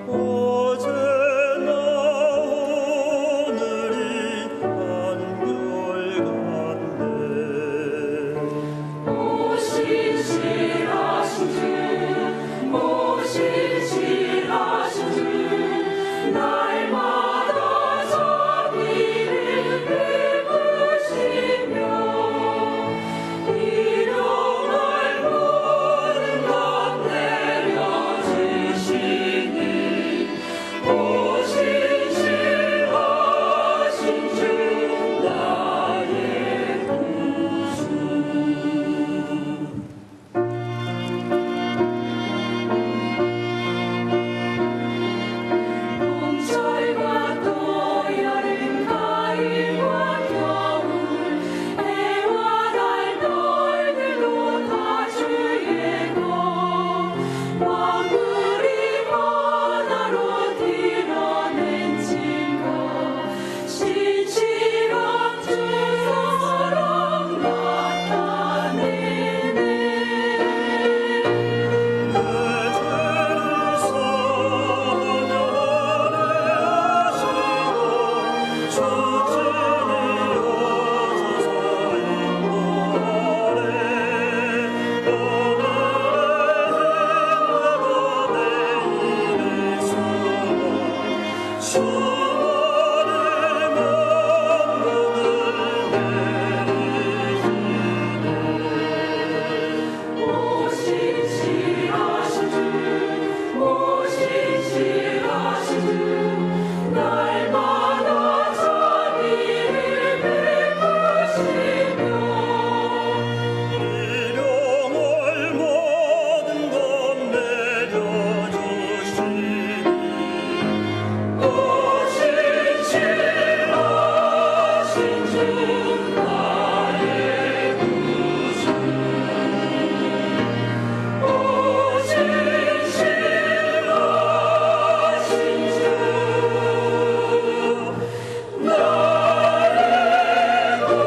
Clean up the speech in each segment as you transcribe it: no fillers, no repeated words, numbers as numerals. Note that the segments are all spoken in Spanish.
어제나 오늘이 한결같네. 오신실하신 주, 오신실하신 주, 날마다 자비를 베푸시며 일용할 모든 것 내려주시니 오신실하신 주 나의 구주. 봄철과 또 여름 가을과 겨울 해와 달 별들도 다 주의 것 왕물이 하나로 드러낸 증거 신실한 주 사랑 나타내네. 내 죄를 사하려 하시고 주진이 오셔서 인도하래. 오늘의 행복은 내일의 수고 주원의 만국을 내리시네. 오신실하신 주, 오신실하신 주, 날마다 자비를 베푸시며 일용할 모든 것 내려주시니 오신실하신 주 나의 구주. 오신실하신 주 나의 구주.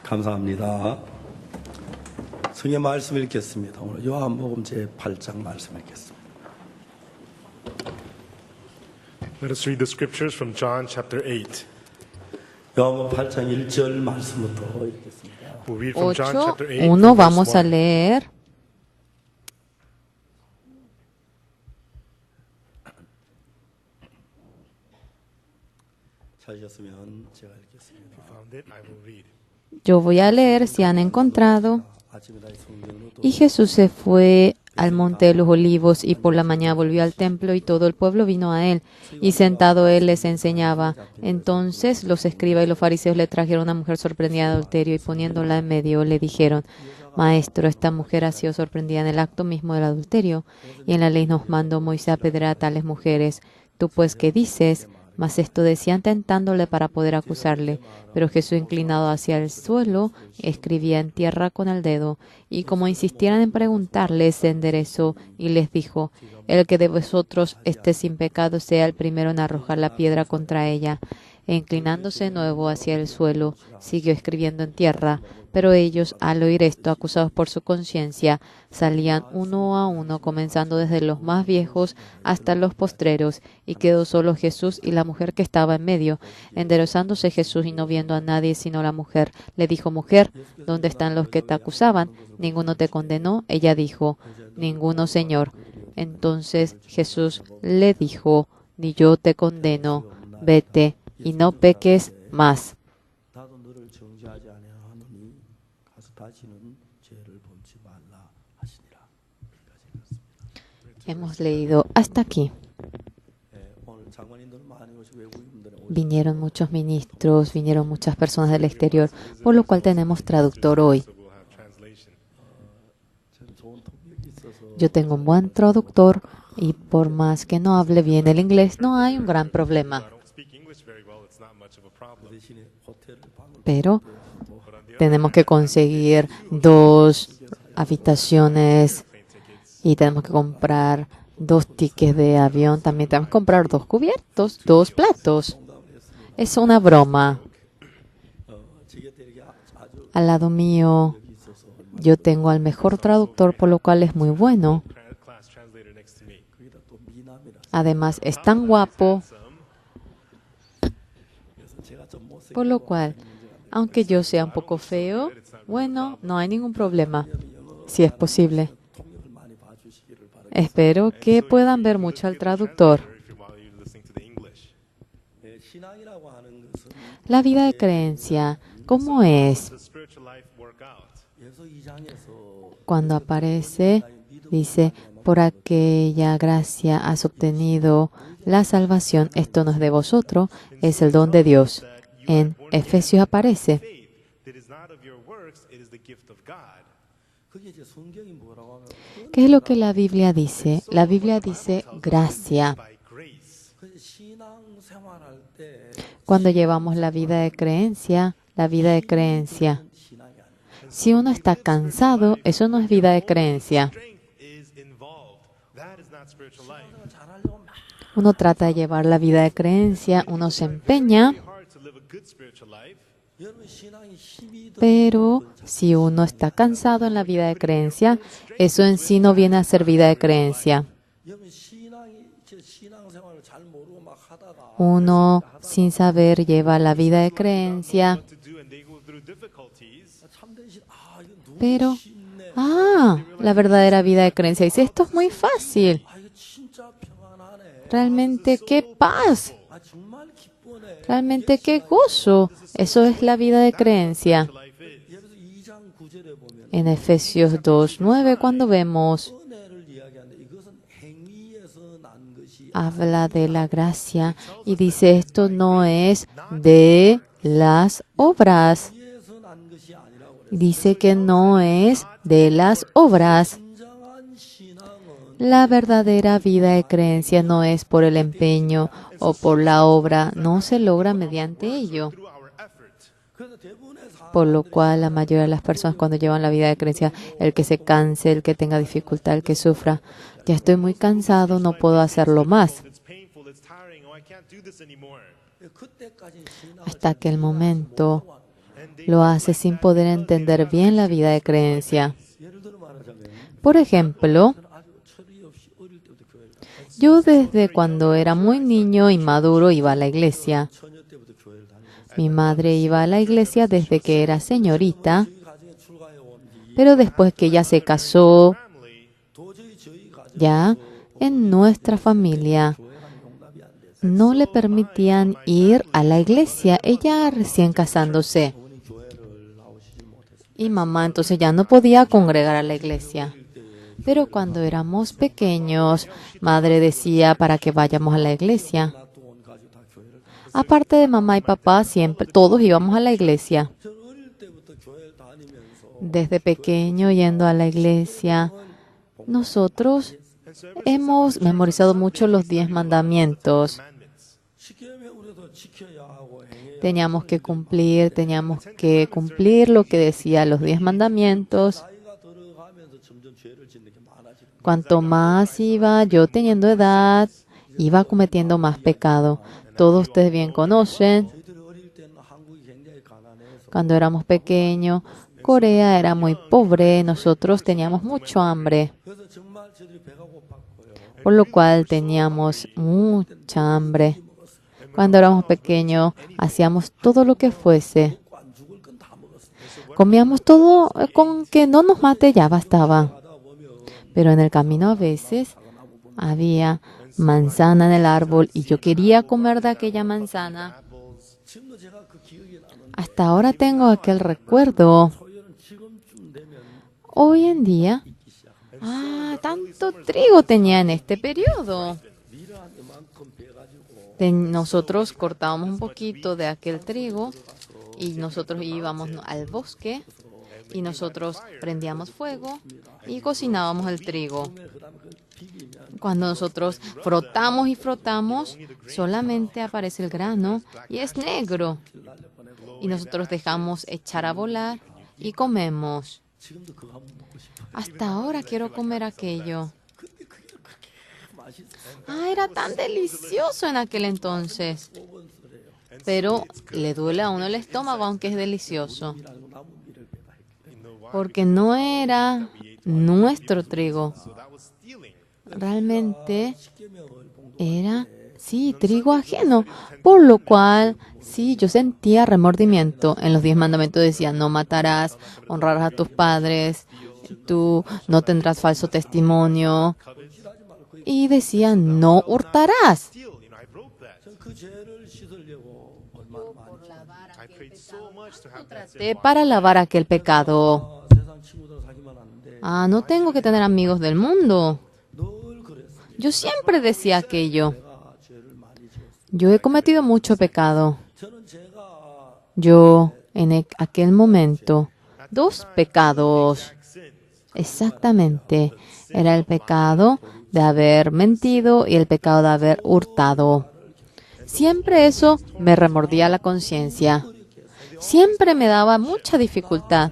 감사합니다. 성의 말씀 읽겠습니다. 오늘 요한복음 제8장 말씀 읽겠습니다. Let us read the scriptures from John chapter 8. 요한복음 8장 1절 말씀부터 읽겠습니다. We'll read from John 8, chapter 8. 1 from verse vamos a 1. leer. 찾으셨으면 제가 읽겠습니다. Found it, I will read. Yo voy a leer si han encontrado. 아침에 다시 성경으로 또 Y Jesús se fue al monte de los olivos y por la mañana volvió al templo y todo el pueblo vino a él y sentado él les enseñaba. Entonces los escribas y los fariseos le trajeron a una mujer sorprendida de adulterio y poniéndola en medio le dijeron: Maestro, esta mujer ha sido sorprendida en el acto mismo del adulterio y en la ley nos mandó Moisés apedrear a tales mujeres. ¿Tú pues qué dices? Mas esto decían tentándole para poder acusarle. Pero Jesús, inclinado hacia el suelo, escribía en tierra con el dedo. Y como insistieran en preguntarle, se enderezó y les dijo: El que de vosotros esté sin pecado sea el primero en arrojar la piedra contra ella. E inclinándose de nuevo hacia el suelo, siguió escribiendo en tierra. Pero ellos, al oír esto, acusados por su conciencia, salían uno a uno, comenzando desde los más viejos hasta los postreros, y quedó solo Jesús y la mujer que estaba en medio. Enderezándose Jesús y no viendo a nadie sino la mujer, le dijo: Mujer, ¿dónde están los que te acusaban? ¿Ninguno te condenó? Ella dijo: Ninguno, Señor. Entonces Jesús le dijo: Ni yo te condeno, vete y no peques más. 나도 너를 정죄하지 아니하노니 가서 다시는 죄를 범치 말라 하시니라. 여기까지 읽었습니다. Hemos leído hasta aquí. 오늘 장관님들 많이 오시고 외국인들 Vinieron muchos ministros, vinieron muchas personas del exterior, por lo cual tenemos traductor hoy. So we'll have translation. 저는 좋은 통역이 있어서 Yo tengo un buen traductor y por más que no hable bien el inglés, no hay un gran problema. I don't speak English very well. It's not much of a problem. 대신에 호텔을 방을 Pero tenemos que conseguir 2 habitaciones y tenemos que comprar 2 tickets de avión, también tenemos que comprar 2 cubiertos, 2 platos. Es una broma. 제 곁에 이렇게 아주 Al lado mío, 여기 있어서 yo tengo al mejor traductor, por lo cual es muy bueno. class translator next to me. 거기다 또 미남이라 Además, es tan guapo, 그래서 제가 좀 못생기고 por lo cual, aunque yo sea un poco feo, bueno, no hay ningún problema, si es posible. 통역을 많이 봐주시기를 바랍니다. Espero que puedan ver mucho al traductor. While you're listening to the English. 신앙이라고 하는 것은 La vida de creencia, ¿cómo es? The spiritual life work out. 예서 2장에서 Cuando aparece, dice, por aquella gracia has obtenido la salvación, esto no es de vosotros, es el don de Dios. En Efesios aparece. Faith that is not of your works, it is the gift of God. 그게 이제 성경이 뭐라고 하면 ¿Qué es lo que la Biblia dice? La Biblia dice gracia. By grace. 그 신앙 생활할 때 Cuando llevamos la vida de creencia, 신앙이 아니에요. si uno está cansado, eso no es vida de creencia. Strength is involved. That is not spiritual life. 잘하려고 막 Uno trata de llevar la vida de creencia, uno se empeña, It's hard to live a good spiritual life. 여러분 신앙이 힘이 더 pero si uno está cansado en la vida de creencia, eso en sí no viene a ser vida de creencia. 여러분 신앙생활을 잘 모르고 막 하다가 Uno, sin saber, lleva la vida de creencia, What to do, and they go through difficulties. 참된 이거 너무 pero, 쉽네. la verdadera vida de creencia dice, esto es muy fácil. 이거 진짜 평안하네. Realmente qué paz, 정말 기쁘네. realmente qué gozo. Eso es la vida de creencia. Life is. 예를 들어서 2장 9절에 보면 En Efesios 2:9, cuando vemos, 은혜를 이야기하는데 이것은 행위에서 난 것이 habla de la gracia y dice, esto no es de las obras. 행위에서 난 것이 아니라고 그래요. Dice que no es de las obras. 진정한 신앙은 La verdadera vida de creencia no es por el empeño o por la obra, no se logra mediante ello. Through our effort. 그래서 대부분의 사람 Por lo cual la mayoría de las personas cuando llevan la vida de creencia, el que se canse, el que tenga dificultad, el que sufra, ya estoy muy cansado, no puedo hacerlo más. It's painful, it's tiring. Oh, I can't do this anymore. 그때까지 신앙을 Hasta que el momento lo hace sin poder entender bien la vida de creencia. 예를 들어 말하자면 Por ejemplo, 아주 철이 없이 어릴 때부터 교회를 다녔어요. yo desde cuando era muy niño y maduro iba a la iglesia. 처녀 때부터 교회를 다녔어요. Mi madre iba a la iglesia desde que era señorita, 저희 가정에 출가해 온 뒤 pero después que ella se casó, Family, 도저히 저희 가정 ya en nuestra familia 교회 가는 용납이 안 됐어요. no le permitían ir a la iglesia, ella recién casándose. 어머니 교회를 나오시지 못했어요. Y mamá entonces ya no podía congregar a la iglesia. Pero cuando éramos pequeños, madre decía para que vayamos a la iglesia. 또 온 가족 다 교회를 다녔어요. Aparte de mamá y papá, siempre todos íbamos a la iglesia. 저 어릴 때부터 교회를 다니면서 Desde pequeño yendo a la iglesia, nosotros hemos memorizado mucho los 10 mandamientos. commandments. 지키려면 우리도 지켜야 하고 행해야 Teníamos que cumplir lo que decía los 10 mandamientos. 나이가 들어가면서 점점 죄를 짓는 게 많아지는 거예요. Cuanto más iba yo teniendo edad, iba cometiendo más pecado. Todos ustedes bien conocen, 저희들이 어릴 때는 한국이 굉장히 가난해서 cuando éramos pequeños, Corea era muy pobre, nosotros teníamos mucho hambre, 그래서 정말 저희들이 배가 고팠고요. por lo cual teníamos mucha hambre. Cuando éramos pequeños, hacíamos todo lo que fuese. 먹고 안 죽을 건 다 먹었어요. Comíamos todo con que no nos mate, ya bastaba. 가다 보면 Pero en el camino a veces había manzana en el árbol y yo quería comer de aquella manzana. 지금도 제가 그 기억이 나는 Hasta ahora tengo aquel recuerdo. 소열은 지금쯤 되면 Hoy en día, 있기 시작합니다. tanto trigo tenía en este periodo. 미라한 이만큼 빼가지고 Nosotros cortábamos un poquito de aquel trigo y nosotros íbamos al bosque y nosotros prendíamos fuego y cocinábamos el trigo. 그다음에 그 비비면 Cuando nosotros frotamos y frotamos, solamente aparece el grano y es negro. Y nosotros dejamos echar a volar y comemos. 지금도 그거 한번 먹고 싶어요. Hasta ahora quiero comer aquello. 근데 그게 그렇게 Era tan delicioso en aquel entonces. Pero le duele a uno el estómago, aunque es delicioso. 밀하고 남은 밀을 내가 했기 Porque no era nuestro trigo. Realmente era, sí, trigo ajeno. Por lo cual, sí, yo sentía remordimiento. En los 10 mandamientos decía, no matarás, honrarás a tus padres, tú no tendrás falso testimonio. Y decía, no hurtarás. 그 죄를 씻으려고 얼마나 많이 Traté para lavar aquel pecado. 세상 친구들 사귀면 안 돼. No tengo que tener amigos del mundo. 늘 그랬어. Yo siempre decía aquello. 내가 죄를 많이 지었어. Yo he cometido mucho pecado. 저는 제가 Yo, en aquel momento, 2 pecados. Exactamente. Era el pecado de haber mentido y el pecado de haber hurtado. Siempre eso me remordía la conciencia. Siempre me daba mucha dificultad.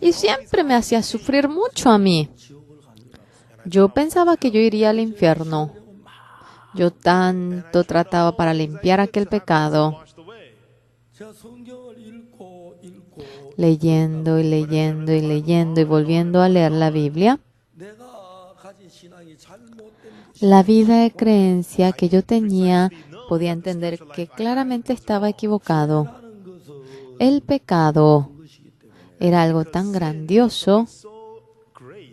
Y siempre me hacía sufrir mucho a mí. Yo pensaba que yo iría al infierno. Yo tanto trataba para limpiar aquel pecado, 제가 성경을 읽고 leyendo y leyendo y leyendo y volviendo a leer la Biblia. 내가 가진 신앙이 잘못된 La vida de creencia que yo tenía podía entender que claramente estaba equivocado. 하는 것은 El pecado era algo tan grandioso.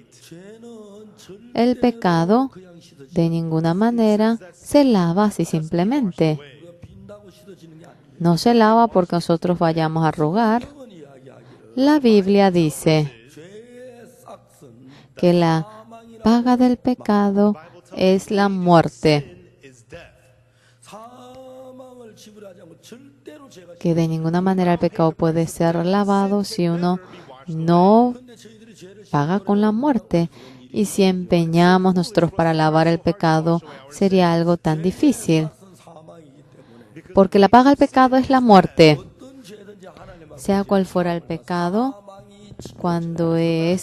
죄는 절대 El pecado 그냥 씻어지 de ninguna manera se lava así simplemente. 우리가 빈다고 씻어지는 게 아니에요. No se lava porque nosotros vayamos a rogar. 성경은 이야기하기를 La Biblia dice 죄의 싹은 que la paga del pecado es la muerte, 사망을 지불하지 않고 절대로 죄가 que de ninguna manera el pecado puede ser lavado si uno no 근데 저희들이 죄를 paga con la muerte. Y si empeñamos nosotros para lavar el pecado, sería algo tan difícil. 씻은 사망이기 때문에 Porque la paga del pecado es la muerte. 어떤 죄든지 하나님 앞에 Sea cual fuera el pecado, 사망이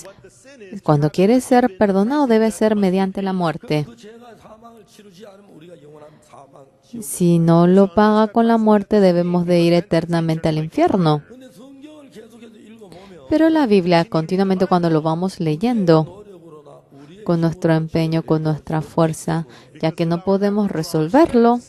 cuando quiere ser perdonado, debe ser mediante la muerte. 그 죄가 사망을 치르지 않으면 우리가 영원한 사망. Si no lo paga con la muerte, debemos de ir eternamente al infierno. 근데 성경을 계속해서 읽어보면 Pero la Biblia, continuamente cuando lo vamos leyendo, 노력으로나 우리의 con nuestro empeño, con nuestra fuerza, ya que no podemos resolverlo,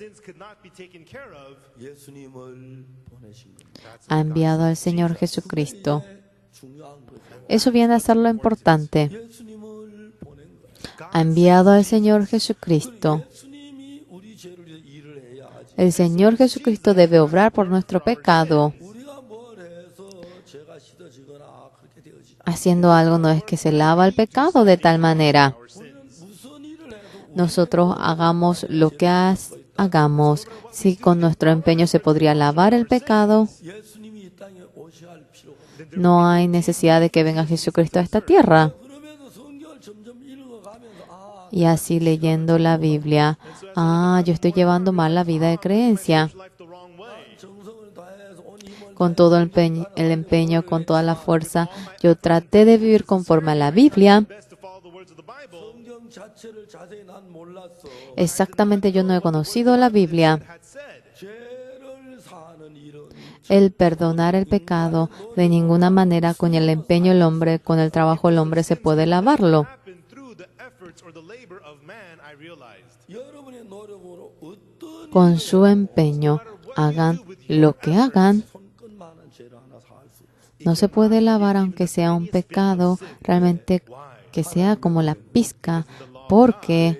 예수님을 보내신 겁니다. ha enviado al Señor Jesucristo. 중요한 거죠. Eso viene a ser lo importante. 예수님을 보낸 거예요. Ha enviado al Señor Jesucristo. 예수님이 우리 죄를 위해서 일을 해야지. El Señor Jesucristo debe obrar por nuestro pecado. 우리가 뭘 해서 죄가 씻어지거나 그렇게 되어지. Haciendo algo no es que se lava el pecado de tal manera. 우리는 무슨 일을 해도 Nosotros hagamos lo que hagamos. Si con nuestro empeño se podría lavar el pecado, 예수님이 이 땅에 오셔야 할 필요가 없어요. no hay necesidad de que venga Jesucristo a esta tierra. 그러면서 성경을 점점 읽어가면서 Y así leyendo la Biblia, yo estoy llevando mal la vida de creencia. 정성을 다해서 온 힘을 Con todo el empeño, con toda la fuerza, yo traté de vivir conforme a la Biblia. 성경 자체를 자세히 난 몰랐어. Exactamente, yo no he conocido la Biblia. 죄를 사는 일은 El perdonar el pecado, de ninguna manera con el empeño del hombre, con el trabajo del hombre se puede lavarlo. 여러분의 노력으로 어떤 Con su empeño, hagan lo que hagan, 손끝만한 죄를 하나 살 수 있어. no se puede lavar aunque sea un pecado, realmente que sea como la pizca, porque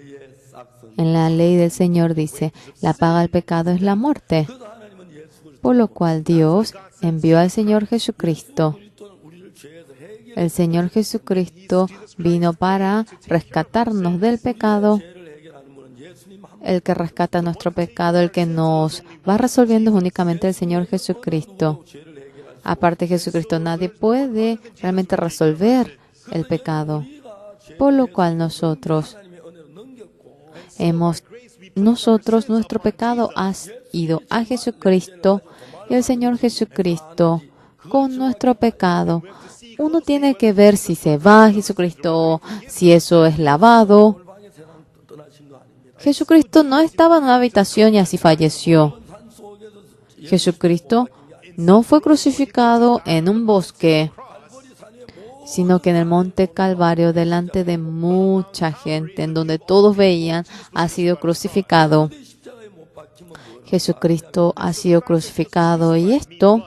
en la ley del Señor dice, la paga del pecado es la muerte. 그래서 하나님은 예수 Por lo cual Dios envió al Señor Jesucristo. 그리스도는 우리를 죄에서 해결 El Señor Jesucristo vino para rescatarnos del pecado. 죄를 해결하는 분은 예수님 한 El que rescata nuestro pecado, el que nos va resolviendo es únicamente el Señor Jesucristo. 죄를 해결할 Aparte de Jesucristo, nadie puede realmente resolver el pecado. Por lo cual nosotros 하나님의 은혜로 넘겼고 nuestro pecado ha ido a Jesucristo y el Señor Jesucristo con nuestro pecado. Uno tiene que ver si se va a Jesucristo, si eso es lavado. 방에 세상 떠나지 Jesucristo no estaba en una habitación y así falleció. Jesucristo no fue crucificado en un bosque, sino que en el monte Calvario, delante de mucha gente, en donde todos veían, ha sido crucificado. Jesucristo ha sido crucificado y esto,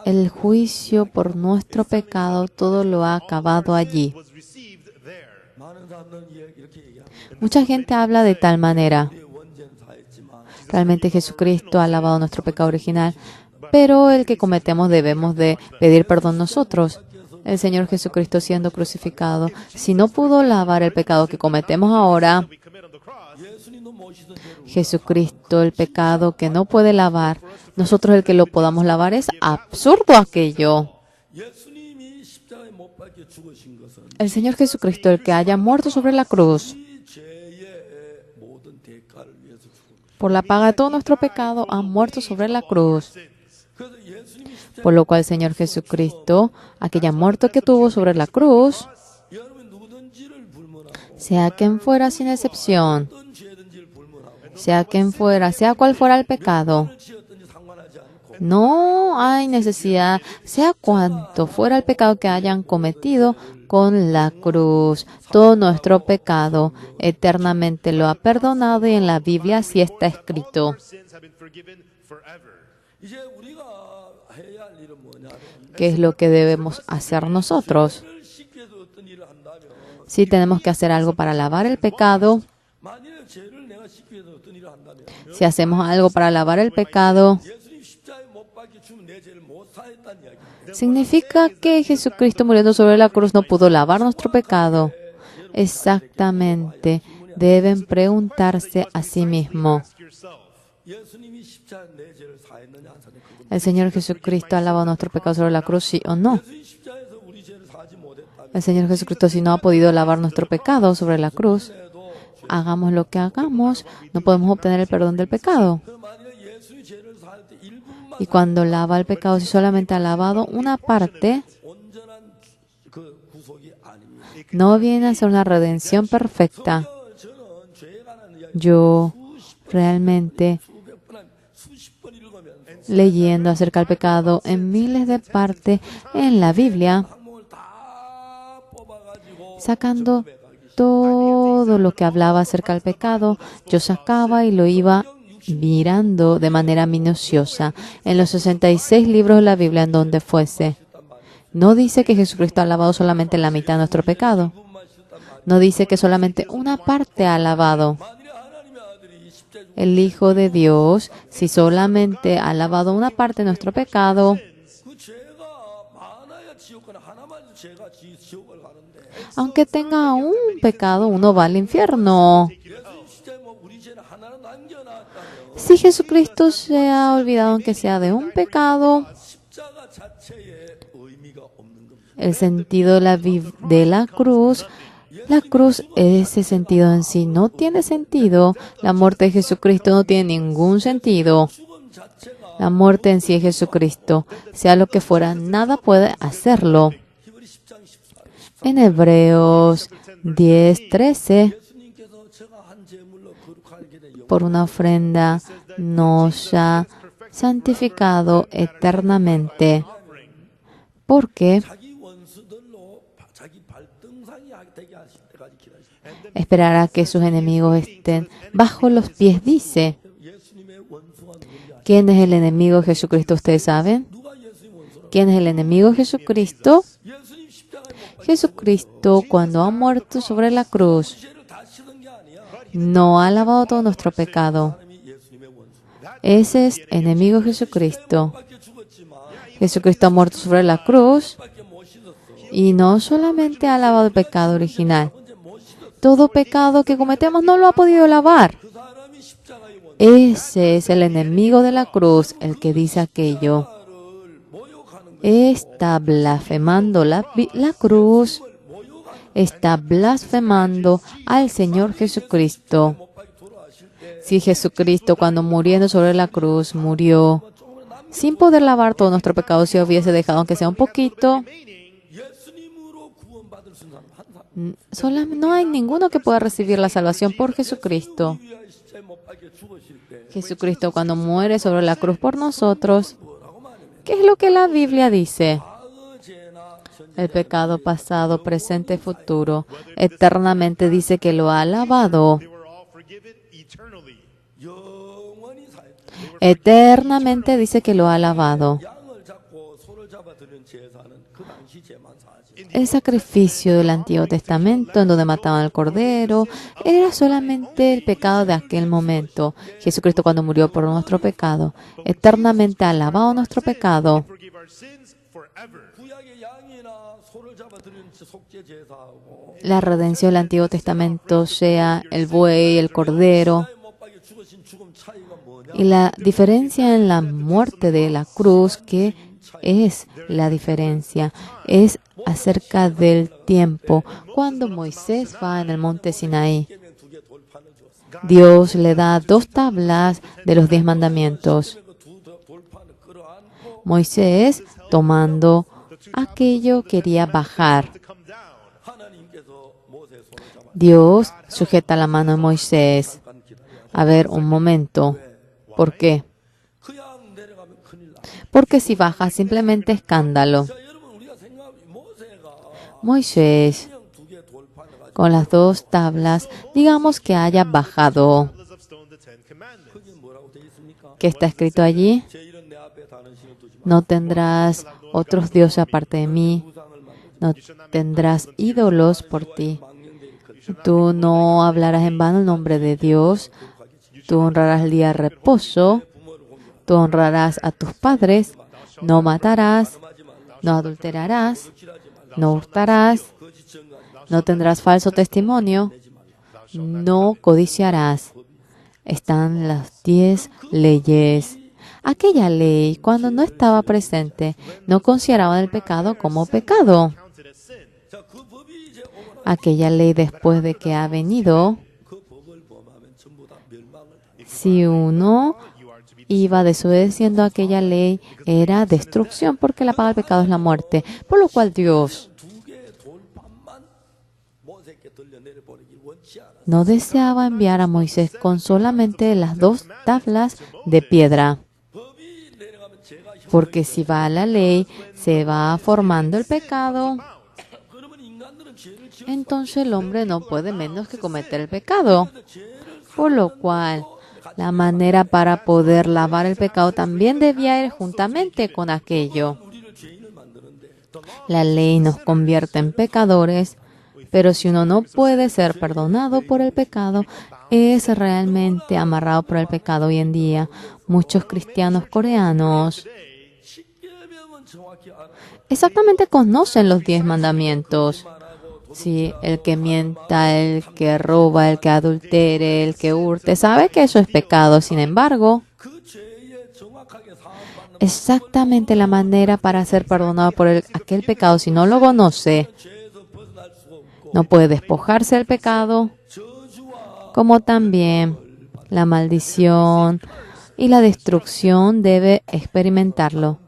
el juicio por nuestro pecado, todo lo ha acabado allí. Mucha gente habla de tal manera. Realmente Jesucristo ha lavado nuestro pecado original, pero el que cometemos debemos de pedir perdón nosotros. El Señor Jesucristo siendo crucificado, si no pudo lavar el pecado que cometemos ahora, Jesucristo, el pecado que no puede lavar, nosotros el que lo podamos lavar, es absurdo aquello. El Señor Jesucristo, el que haya muerto sobre la cruz, por la paga de todo nuestro pecado, ha muerto sobre la cruz. Por lo cual el Señor Jesucristo, aquella muerte que tuvo sobre la cruz, sea quien fuera sin excepción, sea quien fuera, sea cual fuera el pecado, no hay necesidad, sea cuanto fuera el pecado que hayan cometido, con la cruz, todo nuestro pecado eternamente lo ha perdonado y en la Biblia así está escrito. ¿Qué es lo que debemos hacer nosotros? Si tenemos que hacer algo para lavar el pecado, si hacemos algo para lavar el pecado, significa que Jesucristo muriendo sobre la cruz no pudo lavar nuestro pecado. Exactamente. Deben preguntarse a sí mismo. ¿El Señor Jesucristo ha lavado nuestro pecado sobre la cruz, sí o no? El Señor Jesucristo, si no ha podido lavar nuestro pecado sobre la cruz, hagamos lo que hagamos, no podemos obtener el perdón del pecado. Y cuando lava el pecado, si solamente ha lavado una parte, no viene a ser una redención perfecta. Yo realmente, leyendo acerca del pecado en miles de partes en la Biblia, sacando todo lo que hablaba acerca del pecado, yo sacaba y lo iba mirando de manera minuciosa en los 66 libros de la Biblia en donde fuese. No dice que Jesucristo ha lavado solamente la mitad de nuestro pecado. No dice que solamente una parte ha lavado. El Hijo de Dios, si solamente ha lavado una parte de nuestro pecado, aunque tenga un pecado, uno va al infierno. Si Jesucristo se ha olvidado, aunque sea de un pecado, el sentido de la cruz, ese sentido en sí no tiene sentido. La muerte de Jesucristo no tiene ningún sentido. La muerte en sí es Jesucristo. Sea lo que fuera, nada puede hacerlo. En Hebreos 10:13, por una ofrenda nos ha santificado eternamente. Porque esperará que sus enemigos estén bajo los pies, dice. ¿Quién es el enemigo de Jesucristo? ¿Ustedes saben? ¿Quién es el enemigo de Jesucristo? Jesucristo, cuando ha muerto sobre la cruz, no ha lavado todo nuestro pecado. Ese es enemigo de Jesucristo. Jesucristo ha muerto sobre la cruz y no solamente ha lavado el pecado original. Todo pecado que cometemos no lo ha podido lavar. Ese es el enemigo de la cruz, el que dice aquello. Está blasfemando la cruz. Está blasfemando al Señor Jesucristo. Si Jesucristo, cuando muriendo sobre la cruz, murió sin poder lavar todo nuestro pecado, si hubiese dejado aunque sea un poquito, No hay ninguno que pueda recibir la salvación por Jesucristo. 위하여 십자가에 못 박혀 죽으실 때 Jesucristo cuando muere sobre la cruz por nosotros, 뭐라고 말하냐면 ¿qué es lo que la Biblia dice? 과거 죄나 전 El pecado pasado, presente, futuro, eternamente dice que lo ha alabado. They were all forgiven eternally. 영원히 사했다. Eternamente dice que lo ha alabado. 양을 잡고 소를 잡아 드리는 제사는 그 당시 제만 사지. El sacrificio del Antiguo Testamento, en donde mataban al cordero, era solamente el pecado de aquel momento. Jesucristo cuando murió por nuestro pecado, eternamente ha alabado nuestro pecado. Forgive our sins forever. 구약의 양이나 소를 잡아 드리는 속죄 제사하고 La redención del Antiguo Testamento, sea el buey, el cordero, 십자가에 못 박혀 죽으신 죽음 차이가 뭐냐? y la diferencia en la muerte de la cruz, ¿qué es la diferencia? Es acerca del tiempo. Cuando Moisés va en el monte Sinaí, 깨면 두개 돌판을 줬어. Dios le da 2 tablas de los 10 mandamientos. 그두 돌판을 끌어안고 Moisés, tomando aquello, quería bajar. 하나님께서 모세의 손을 잡아 Dios sujeta la mano de Moisés. 잠깐 기다려. A ver, un momento. ¿Por qué? 그냥 내려가면 큰일 나. Porque si baja, simplemente escándalo. 자, 여러분 우리가 생각하면 모세가 Moisés, 그냥 두개 돌판을 가지고 con las 2 tablas, digamos que haya bajado. Tablets of stone, the Ten Commandments. 그게 뭐라고 돼 있습니까? ¿Qué está escrito allí? 제 이름 내 앞에 다른 신을 두지 마. No tendrás otros dioses aparte de mí. 우상을 만들지 No tendrás ídolos por ti. 망령되게 그 Tú no hablarás en vano el nombre de Dios. Tú honrarás el día de reposo. Tú honrarás a tus padres. No matarás. No adulterarás. No hurtarás. No tendrás falso testimonio. No codiciarás. Están las 10 leyes. Aquella ley, cuando no estaba presente, no consideraban el pecado como pecado. Counted as sin. 자, 그 법이 이제 오거나 Aquella ley, después de que ha venido, 그 법을 범하면 전부 다 멸망을 당해. si uno iba desobedeciendo aquella ley, era destrucción, porque la paga del pecado es la muerte. Por lo cual Dios 두 개의 돌판만 모세께 돌려내려 버리길 원치 않아. no deseaba enviar a Moisés con solamente las 2 tablas de piedra, 법이 내려가면 제가 porque si va a la ley, se va formando el pecado. 그러면 인간들은 죄를 지어 Entonces el hombre no puede menos que cometer el pecado. Por lo cual, la manera para poder lavar el pecado también debía ir juntamente con aquello. 우리를 죄인을 만드는데 더 La ley nos convierte en pecadores, pero si uno no puede ser perdonado por el pecado, es realmente amarrado por el pecado hoy en día. Muchos cristianos coreanos 쉽게 배우면 정확히 알아. exactamente conocen los 10 mandamientos. Sí, el que mienta, el que roba, el que adultere, el que hurte, sabe que eso es pecado. Sin embargo, 그 죄에 정확하게 사함받는 exactamente la manera para ser perdonado por aquel pecado, si no lo conoce, 죄에서 벗어날 수가 없고 no puede despojarse del pecado, 저주와 como también la maldición y la destrucción debe experimentarlo.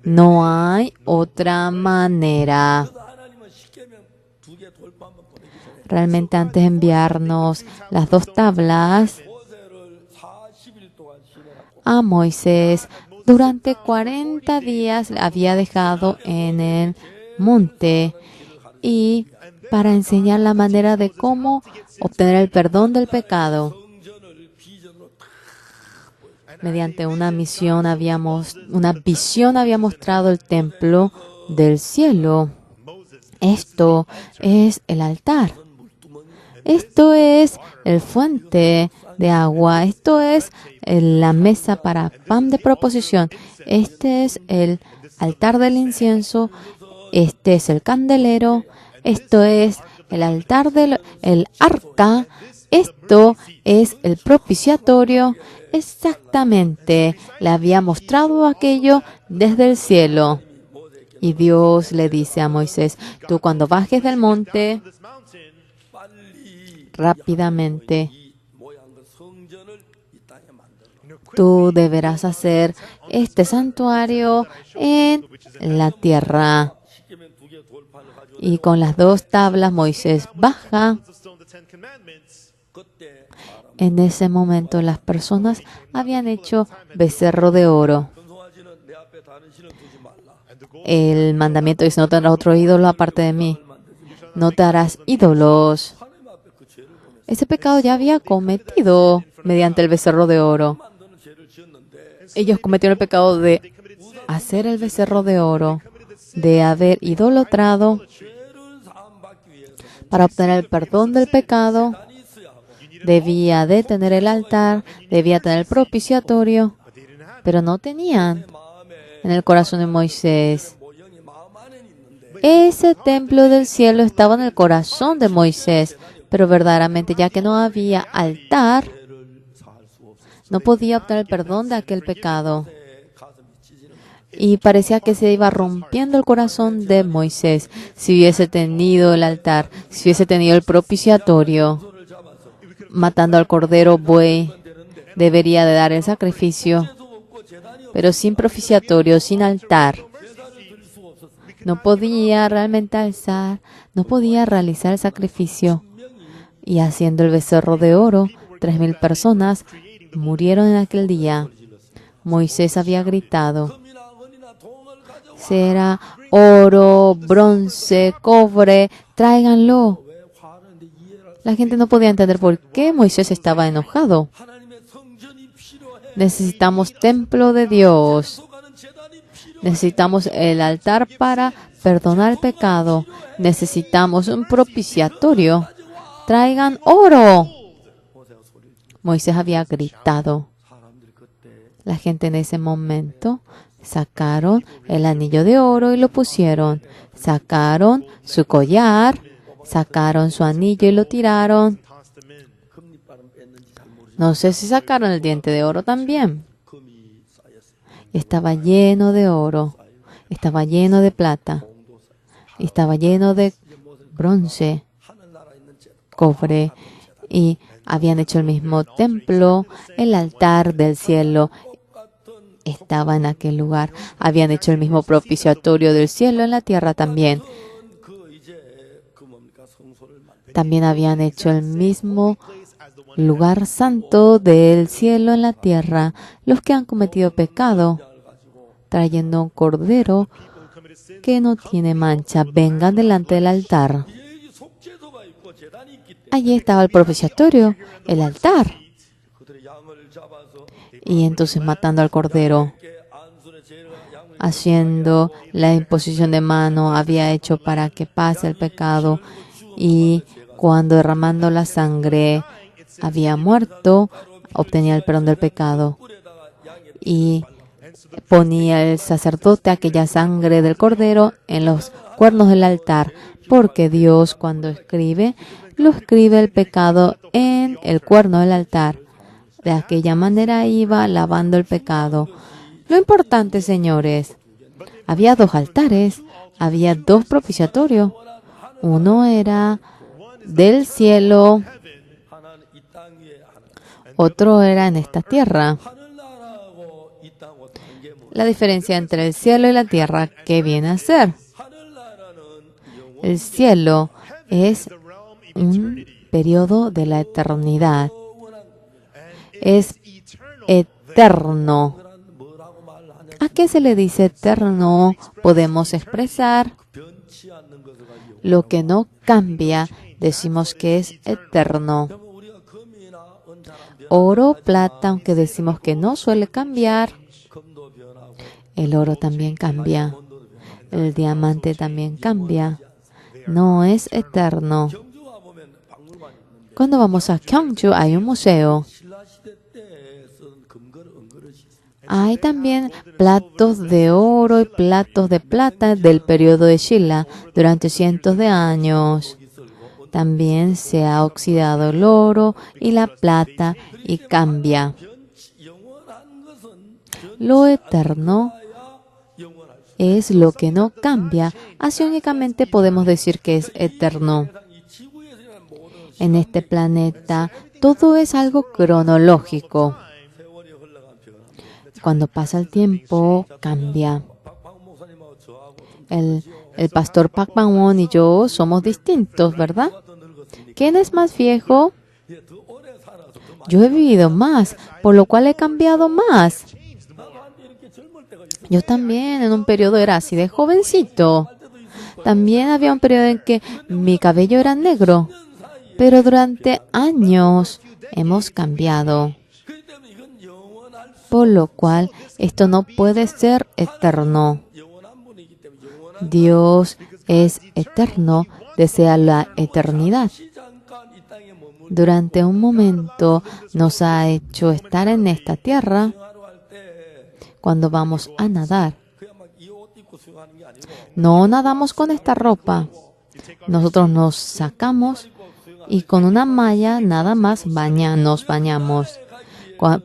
No hay otra manera. 하나님은 쉽게면 두 개 돌판만 보내기 전에 Realmente antes de enviarnos las 2 tablas 모세를 40일 동안 시내하고 a Moisés, durante 40 días le había dejado en el monte y para enseñar la manera de cómo obtener el perdón del pecado. 성전을 비전으로 다 Mediante una visión había mostrado el templo del cielo. Esto es el altar. Esto es el fuente de agua. Esto es la mesa para pan de proposición. Este es el altar del incienso. Este es el candelero. Esto es el altar del arca. Esto es el propiciatorio. Exactamente, le había mostrado aquello desde el cielo. Y Dios le dice a Moisés, tú cuando bajes del monte, This mountain, 빨리 rápidamente, 이 모양의 성전을 이 땅에 만들어. tú deberás hacer este santuario en la tierra. 쉽게면 두 개 돌판을 가지고 Y con las 2 tablas Moisés baja. 그때 En ese momento las personas habían hecho becerro de oro. 금송아지는 내 앞에 다른 신을 두지 말라. El mandamiento dice: no tendrás otro ídolo aparte de mí. No te harás ídolos. 하나님 앞에 그 죄를 보면서 Ese pecado ya había cometido mediante el becerro de oro. 만드는 죄를 지었는데 Ellos cometieron el pecado de hacer el becerro de oro, de haber idolatrado. 죄를 사함받기 위해서는 Para obtener el perdón del pecado, 단이 있어야 하고 debía de tener el altar, debía tener el propiciatorio, pero no tenían 마음에 en el corazón de Moisés. 모형이 마음 안에 있는데 Ese templo del cielo estaba en el corazón de Moisés, pero verdaderamente, ya que no había altar, 죄를 사할 수 없었어. no podía obtener el perdón de aquel pecado. 가슴이 찢어지는 Y parecía que se iba rompiendo el corazón de Moisés. Si hubiese tenido el altar, si hubiese tenido el propiciatorio, 손을 잡아서 matando al cordero buey, debería de dar el sacrificio, 수 없고 재단이 pero sin propiciatorio, sin altar. 드릴 수 없었어. No podía realmente alzar, no podía realizar el sacrificio. Y haciendo el becerro de oro, 3,000 personas murieron en aquel día. Moisés había gritado: 금이나 은이나 동을 가져와. será oro, bronce, cobre, tráiganlo. 왜 화하는데 이해를 La gente no podía entender por qué Moisés estaba enojado. 하나님의 성전이 필요해. Necesitamos templo de Dios. 속하는 재단이 필요해. Necesitamos el altar para perdonar el pecado. Necesitamos un propiciatorio. Traigan oro. 모세가 소리를 지르고 Moisés había gritado. 사람들이 그때 La gente en ese momento sacaron el anillo de oro y lo pusieron. Sacaron su collar, sacaron su anillo y lo tiraron. 금리바람 뺐는지 잘 모르죠. No sé si sacaron el diente de oro también. 금이 쌓였어요. Y estaba lleno de oro. Estaba lleno de plata. Y estaba lleno de bronce, 하늘나라에 있는 재단. cobre. Y habían hecho el mismo templo, el altar del cielo estaba en aquel lugar. Habían hecho el mismo propiciatorio del cielo en la tierra también. 그 이제 그 뭡니까 성소를 만들. También habían hecho el mismo lugar santo del cielo en la tierra. Los que han cometido pecado, trayendo un cordero que no tiene mancha, vengan delante del altar. 이 속죄소가 있고 재단이 있기 때문에 Allí estaba el propiciatorio, el altar. 그들의 양을 잡아서 Y entonces matando al cordero, 이렇게 안순의 죄를 양을 haciendo la imposición de mano, había hecho para que pase el pecado. Y cuando derramando la sangre había muerto, obtenía el perdón del pecado. Y ponía el sacerdote aquella sangre del cordero en los cuernos del altar, porque Dios, cuando escribe, lo escribe el pecado en el cuerno del altar. De aquella manera iba lavando el pecado. Lo importante, señores, había 2 altares, había 2 propiciatorios. Uno era del cielo, 하나는 이 땅 위에 하나. otro era en esta tierra. 하늘나라하고 이 땅하고 다른 게 뭐? La diferencia entre el cielo y la tierra, ¿qué viene a ser? 하늘나라는 영원 El cielo es un periodo de la eternidad. Es eterno. 뭐라고 말하냐? ¿A qué se le dice eterno? Podemos expresar 변치 않는 것을 가지고. lo que no cambia. Decimos que es eterno. 그러면 우리가 금이나 은자나 변 Oro, plata, aunque decimos que no suele cambiar, 금도 변하고 el oro también cambia. El diamante también cambia. No es eterno. 경주가 보면 박물관이 있는데 Cuando vamos a Gyeongju hay un museo. 신라 시대 때 쓴 은그릇이 있어요. Hay también platos de oro y platos de plata del periodo de Shilla durante cientos de años. También se ha oxidado el oro y la plata y cambia. 영원한 것은 Lo eterno 변해야 영원할 수. es lo que no cambia. Así únicamente podemos decir que es eterno. 이 지구에서 일어난 모든 En este planeta todo es algo cronológico. 세월이 흘러간 변화. Cuando pasa el tiempo, cambia. 박 목사님하고 저하고 좀 El el pastor Park Bang-won y yo somos distintos, ¿verdad? 더 늙었으니까 ¿Quién es más viejo? 예, 더 오래 살아서 더 많이 Yo he vivido más, por lo cual he cambiado más. 나도 한때 이렇게 젊을 때가 있어. Yo también en un periodo era así de jovencito. También había un periodo en que mi cabello era negro, pero durante años hemos cambiado, 그렇기 때문에 이건 영원할 수 por lo cual esto no puede ser eterno. 영원한 분이기 때문에 영원한 Dios es eterno, desea la eternidad. 시 잠깐 이 땅에 머물 Durante un momento nos ha hecho estar en esta tierra 수영하러 할때 cuando vamos a nadar. 그냥 막 이 옷 입고 수영하는 게 아니고 No nadamos con esta ropa. Nosotros nos sacamos y con una malla nada más nos bañamos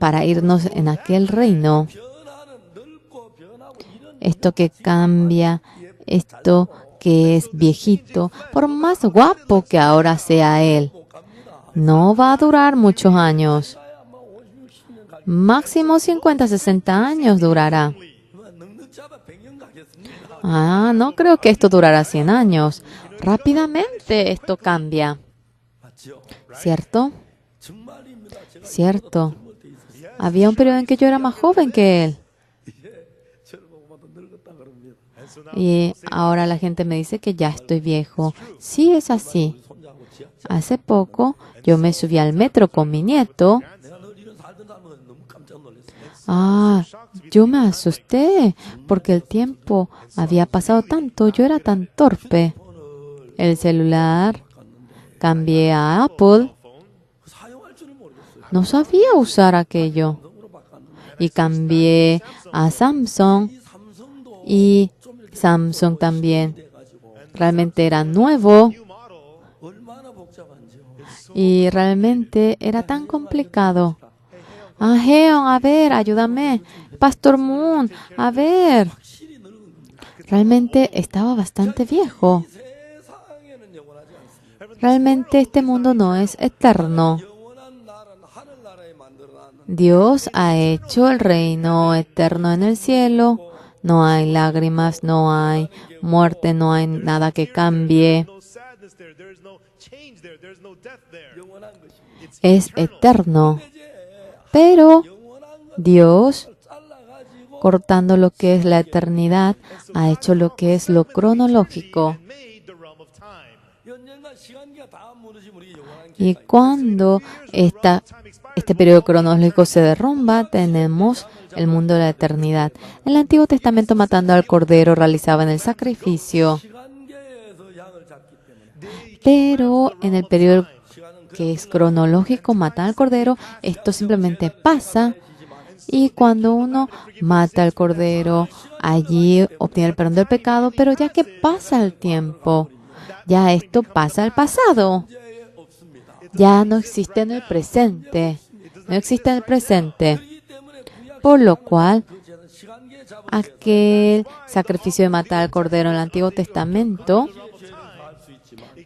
para irnos en aquel reino. 변하는 늙고 변하고 이런 Esto que cambia, esto que es viejito, por más guapo que ahora sea él, 못 갑니다. no va a durar muchos años. 아마 50, 60년 갈 Máximo 50, 60 años durará. 넉넉 잡아 100년 가겠습니다. Ah, no creo que esto durará 100 años. Rápidamente esto cambia. 맞죠? ¿Cierto? 정말입니다. 제가 Cierto. 젊을 때 있었어요. Había un periodo en que yo era más joven que él. 저를 보고 봐도 늙었다 그럽니다. Y ahora la gente me dice que ya estoy viejo. Sí, es así. 손자하고 지하. Hace poco yo me subí al metro con mi nieto. 내가 늘 이런 살던다는 건 너무 깜짝 놀랐어요. Ah, yo me asusté porque el tiempo había pasado tanto. Yo era tan torpe. El celular cambié a Apple. 사용할 줄을 모르겠어요. No sabía usar aquello. 으로 바꿨는데 Y cambié a Samsung 이 삼성도 y Samsung también. 돼가지고 Realmente era nuevo 얼마나 복잡한지요. y realmente era tan complicado. Ah, Heon, a ver, ayúdame. Pastor Moon, a ver. 확실히 늙은 겁니다. Realmente estaba bastante viejo. 세상에는 영원하지 않습니다. Realmente este mundo no es eterno. 영원한 나라는 하늘나라에 만들어놨는 Dios ha hecho el reino eterno en el cielo. No hay lágrimas, no hay muerte, no hay nada que cambie. no sadness there. There is no change there. There is no death there. 영원한 것입니다. Es eterno. 이제 Pero 영원한 것 Dios, 잘라가지고 cortando lo que es la eternidad, ha hecho lo que es lo cronológico. Made the realm of time. 연년과 시간기가 다 무너지면 우리 영원한 Y 기회가 cuando este periodo cronológico se derrumba, tenemos el mundo de la eternidad. En el Antiguo Testamento, matando al cordero, realizaban el sacrificio. 시간계에서 양을 잡기 때문에 Pero en el periodo 시간은 que es cronológico, matar al cordero, esto simplemente pasa. Y cuando uno mata al cordero, allí obtiene el perdón del pecado, pero ya que pasa el tiempo, ya esto pasa al pasado. 이제 없습니다. Ya no existe en el presente. No existe en el presente. 그렇기 때문에 구약 Por lo cual, 그 죄는 시간계에 잡은 aquel sacrificio de matar al cordero en el Antiguo Testamento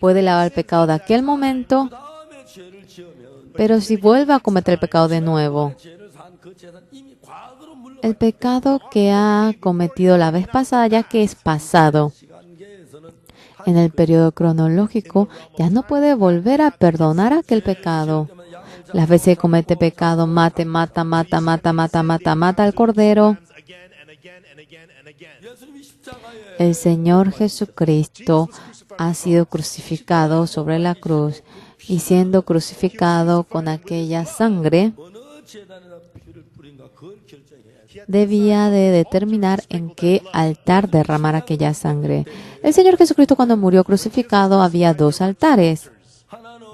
puede lavar el pecado de aquel momento, 다음에 죄를 지으면 pero si vuelve a cometer el pecado de nuevo, 죄를 산 그 죄는 이미 과거로 물러 el pecado que ha cometido la vez pasada, ya que es pasado, 시간계에서는 en el periodo cronológico, ya no puede volver a perdonar aquel pecado. Las veces que comete pecado, mata al cordero. Again and again and again and again. 예수님이 십자가에 El Señor Jesucristo ha sido crucificado sobre la cruz y siendo crucificado con aquella sangre, 어느 재단에다 피를 뿌린가 그걸 결정해야지. debía de determinar en qué altar derramar aquella sangre. El Señor Jesucristo cuando murió crucificado había dos altares. 하나는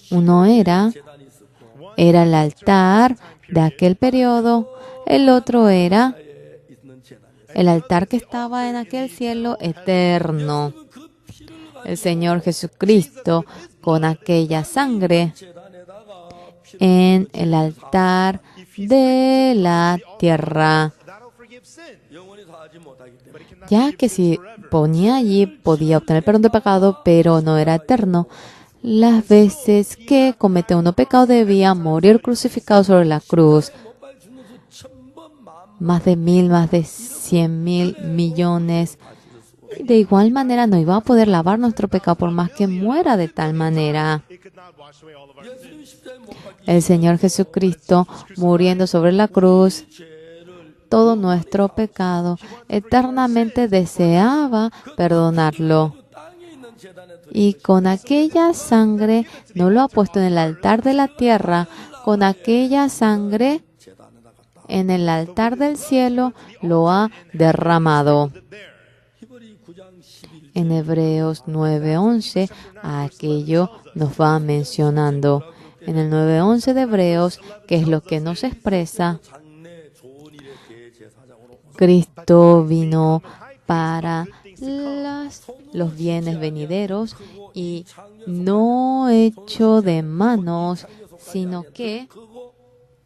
그 Uno era 재단이 있었고 el altar de aquel periodo, el otro era 에 있는 재단이었어요. el altar que estaba en aquel cielo eterno. 그 피를 El Señor Jesucristo con aquella sangre 재단에다가 피를 en el altar de la tierra, That'll forgive sin. 영원히 사하지 못하기 때문에 ya que si ponía allí podía obtener perdón de pecado, pero no era eterno. Las veces que comete uno pecado debía morir crucificado sobre la cruz. 못발 죽는 수 1000번 만 Más de 1,000, más de 100,000 millones de igual manera no iba a poder lavar nuestro pecado por más que muera de tal manera. It could not wash away all of our sins. 예수님 십자가에 못 박히신 El Señor Jesucristo muriendo sobre la cruz, 죄를 todo nuestro pecado, eternamente deseaba perdonarlo. 땅에 있는 제단에 드려 Y con aquella sangre no lo ha puesto en el altar de la tierra, con aquella sangre 제단에다 갖다. en el altar del cielo lo ha derramado. 히브리 9장 11절 En Hebreos 9:11, aquello nos va mencionando. En el 9:11 de Hebreos, que es lo que nos expresa, 장래 좋은 일의 대제사장으로 Cristo vino para los bienes venideros y no hecho de manos, sino que 크고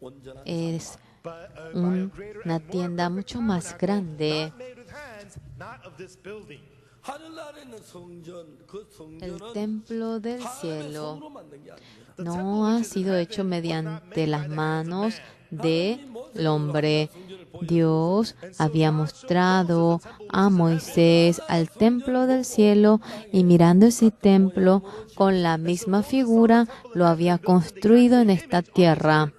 온전한 es But by a greater una and more tienda mucho más grande. not made with hands, not of this building. 하늘나라에 있는 성전 그 El 성전은 templo del 사람의 cielo 손으로 만든 게 아닙니다. no ha sido hecho mediante las manos del hombre. Dios había mostrado a Moisés al templo del cielo y mirando ese templo con la misma figura lo había construido en esta tierra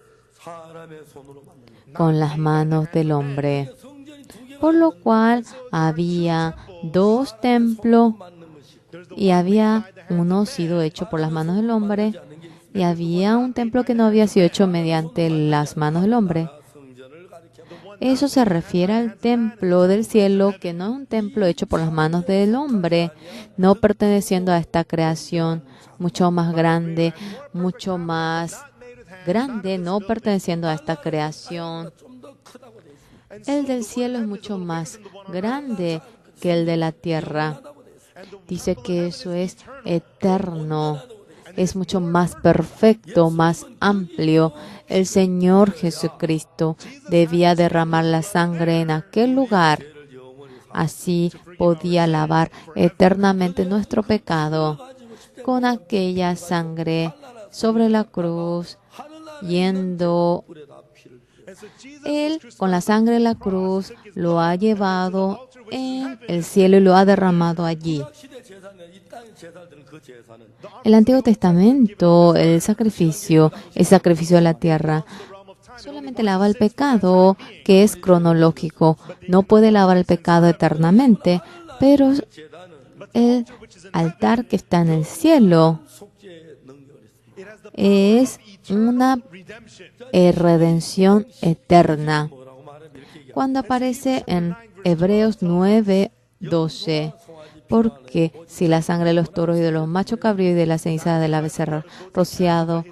사람의 손으로 만든 거. con las manos del hombre. 성전이 두 개가 Por lo cual había dos templos 만든 것이 y había uno sido hecho por las manos del hombre y había un templo que no había sido hecho mediante las manos del hombre. 성전을 가리켜 Eso se refiere al templo del cielo, que no es un templo hecho por las manos del hombre, no perteneciendo a esta creación mucho más grande, no perteneciendo a esta creación. 좀더 크다고 돼 있습니다. El del cielo es mucho más grande que el de la tierra. Dice que eso es eterno, es mucho más perfecto, más amplio. El Señor Jesucristo debía derramar la sangre en aquel lugar. Así podía lavar eternamente nuestro pecado con aquella sangre sobre la cruz, yendo Él con la sangre de la cruz lo ha llevado en el cielo y lo ha derramado allí. 시대 제사는 이 땅의 제사들은 그 제사는 El Antiguo Testamento, el sacrificio de la tierra, solamente lava el pecado, que es cronológico. No puede lavar el pecado eternamente, pero el altar que está en el cielo 속죄의 능력을 있습니다. es una redención eterna. 뭐라고 말하면 이렇게 얘기합니다. Cuando aparece en Hebreos 9:12, porque si la sangre de los toros y de los machos cabríos y de la ceniza de la becerra rociado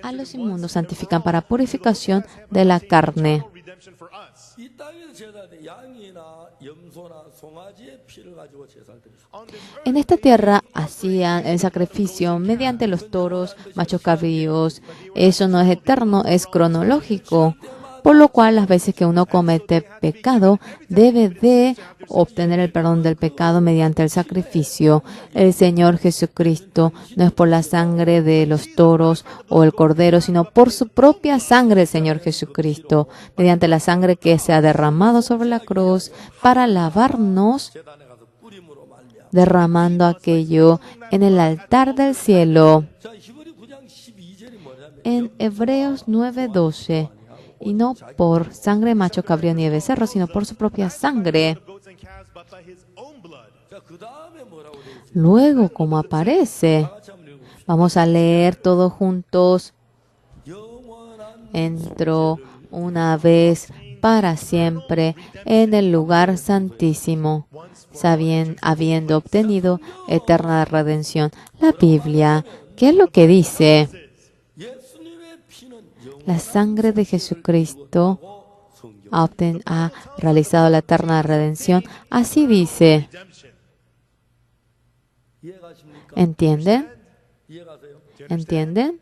a los inmundos santifican para purificación de la carne. Redemption for us. 이 땅의 제사는 양이나 염소나 송아지의 피를 가지고 제사를 드렸습니다. En esta tierra hacían el sacrificio mediante los toros, machos cabríos. Eso no es eterno, es cronológico. Por lo cual, las veces que uno comete pecado, debe de obtener el perdón del pecado mediante el sacrificio. El Señor Jesucristo no es por la sangre de los toros o el cordero, sino por su propia sangre, el Señor Jesucristo, mediante la sangre que se ha derramado sobre la cruz para lavarnos, 제단에 가서 뿌림으로 말미암아. derramando aquello en el altar del cielo. 자, 히브리 9장 12절이 뭐냐면 En Hebreos 9:12, y no por sangre de macho cabrío ni de becerro, sino por su propia sangre. Goats and calves, but by his own blood. 자, 그다음에 뭐라고 돼 있어요? Luego, como aparece, 같이 한번 읽어보세요. vamos a leer todos juntos. 영원한 Entró una vez para siempre en el lugar santísimo, habiendo obtenido eterna redención. La Biblia, ¿qué es lo que dice? 예수님의 피는 La sangre de Jesucristo 성경 ha realizado la eterna redención. Así dice. Redemption. 이해가십니까? ¿Entienden? 이해가세요? ¿Entienden?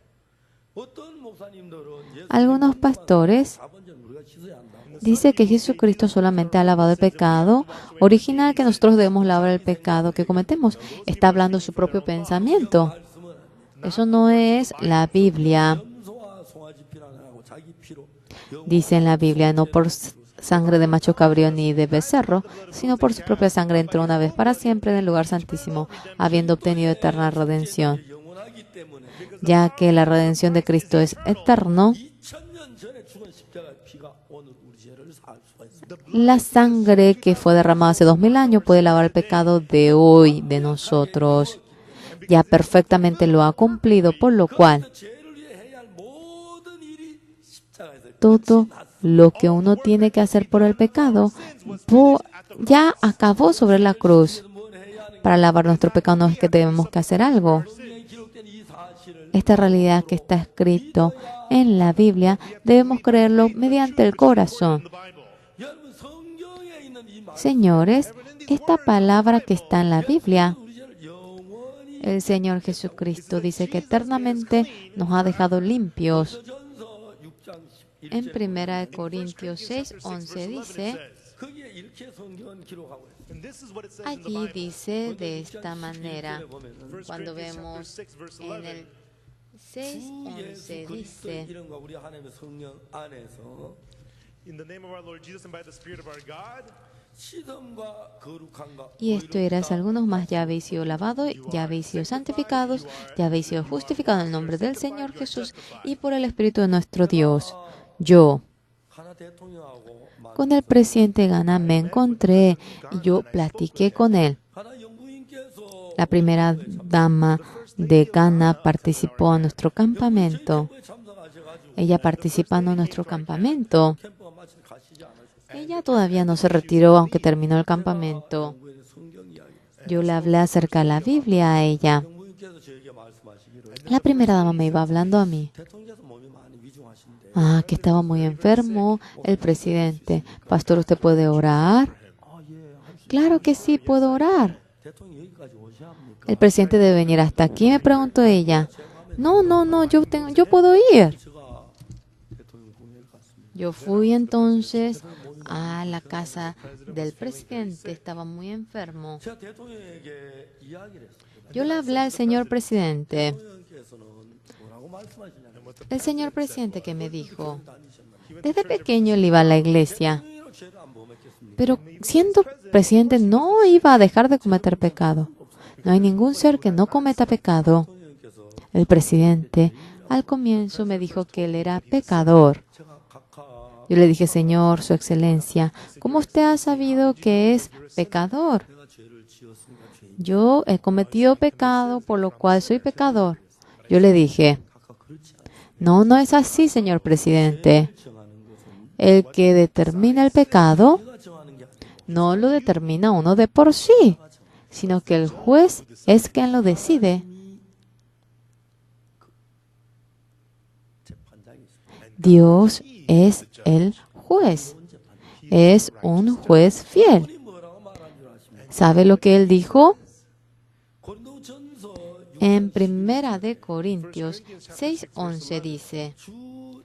어떤 목사님들은 예수 Algunos pastores 4번째는 우리가 씻어야 한다. dice que Jesucristo solamente ha lavado el pecado original, que nosotros debemos lavar el pecado que cometemos. Está hablando su propio pensamiento. Eso no es la Biblia. 염소와 송아지 피는 안 하고 자기 피로 Dice en la Biblia, no por sangre de macho cabrío ni de becerro, sino por su propia sangre entró una vez para siempre en el lugar santísimo, habiendo obtenido eterna redención. 영원하기 때문에 Ya que la redención de Cristo es eterno, 2000년 전에 죽은 십자가 피가 오늘 우리 죄를 살 수가 있습니다. la sangre que fue derramada hace 2000 años puede lavar el pecado de hoy de nosotros. Ya perfectamente lo ha cumplido, por lo cual 죄를 위해 해야 할 모든 일이 십자가에서 todo lo que uno tiene que hacer por el pecado ya acabó sobre la cruz. Para lavar nuestro pecado no es que tenemos que hacer algo. 성경에 기록된 이 사실을 Esta realidad que está escrito en la Biblia debemos creerlo mediante el corazón. 여러분 성경에 있는 이 말 Señores, esta palabra que está en la Biblia, 우리 죄를 영원히 el Señor Jesucristo dice que eternamente nos ha dejado limpios. 전서 6장 11절 En 1 Corintios 6:11 dice, 거기에 이렇게 성경은 기록하고 있어요. allí dice de esta manera, cuando vemos en el 주 6:11 예수 그리스도의 dice, 이름과 우리 하나님의 성령 안에서 In the name of our Lord Jesus and by the Spirit of our God, 시험과 거룩함과 y esto eras algunos más, ya habéis sido lavados, ya habéis sido santificados, ya habéis sido justificados en el nombre del Señor Jesús y por el Espíritu de nuestro Dios. Yo, 하나 대통령하고 con el presidente Ghana me encontré y yo platiqué con él. 하나 영부인께서 La primera dama de Ghana participó en nuestro campamento. 캠프에 참석하셔가지고 Ella participando en nuestro campamento. 캠프가 마치 가시지 않으셨어요. Ella todavía no se retiró, aunque terminó el campamento. 영부인의 성경 이야기. Yo le hablé acerca de la Biblia a ella. 영부인께서 저에게 말씀하시기를 La primera dama me iba hablando a mí. 대통령께서 몸이 많이 위중하신데 Ah, que estaba muy enfermo el presidente. Pastor, ¿usted puede orar? Claro que sí, puedo orar. 대통령 여기까지 오셔야 합니까? El presidente debe venir hasta aquí, me preguntó ella. No, yo puedo ir. 제가 대통령 공회를 갔습니다. Yo fui entonces a la casa del presidente, estaba muy enfermo. 제가 대통령에게 이야기를 했습니다. Yo le hablé al señor presidente. 대통령께서는 뭐라고 말씀하시냐면 El señor presidente que me dijo, desde pequeño él iba a la iglesia, 대통령이라고 죄를 안 범했겠습니까? pero siendo presidente no iba a dejar de cometer pecado. No hay ningún ser que no cometa pecado. 대통령께서 El presidente al comienzo me dijo que él era pecador. 제가 각하 Yo le dije, Señor, Su Excelencia, ¿cómo usted ha sabido que es pecador? 내가 죄를 지었으니까 죄인 Yo he cometido pecado, por lo cual soy pecador. Yo le dije, 각하 그렇지 않습니다. no es así, señor presidente. 정하는 것은 El que determina el pecado 내가 정하는 게 아니고 no lo determina uno de por sí, sino que el juez es quien lo decide. 재판장이 있습니다. Dios es el juez. Es un juez fiel. 이 뭐라고 말한 줄 아십니까? ¿Sabe lo que él dijo? 고린도전서 En Primera de Corintios 6:11 dice, 주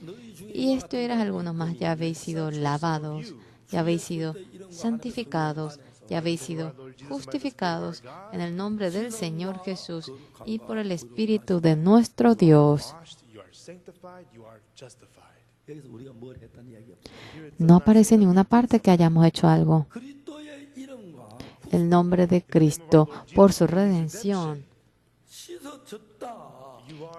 너희 중에 y esto eras algunos más, ya habéis sido lavados, ya habéis sido santificados, ya habéis sido justificados en el nombre del Señor Jesús y por el Espíritu de nuestro Dios. washed, you are sanctified, you are justified. 여기서 우리가 뭘 했다는 이야기야. No aparece en ninguna parte que hayamos hecho algo. 그리스도의 이름과 El nombre de Cristo por su redención. 씻어졌다.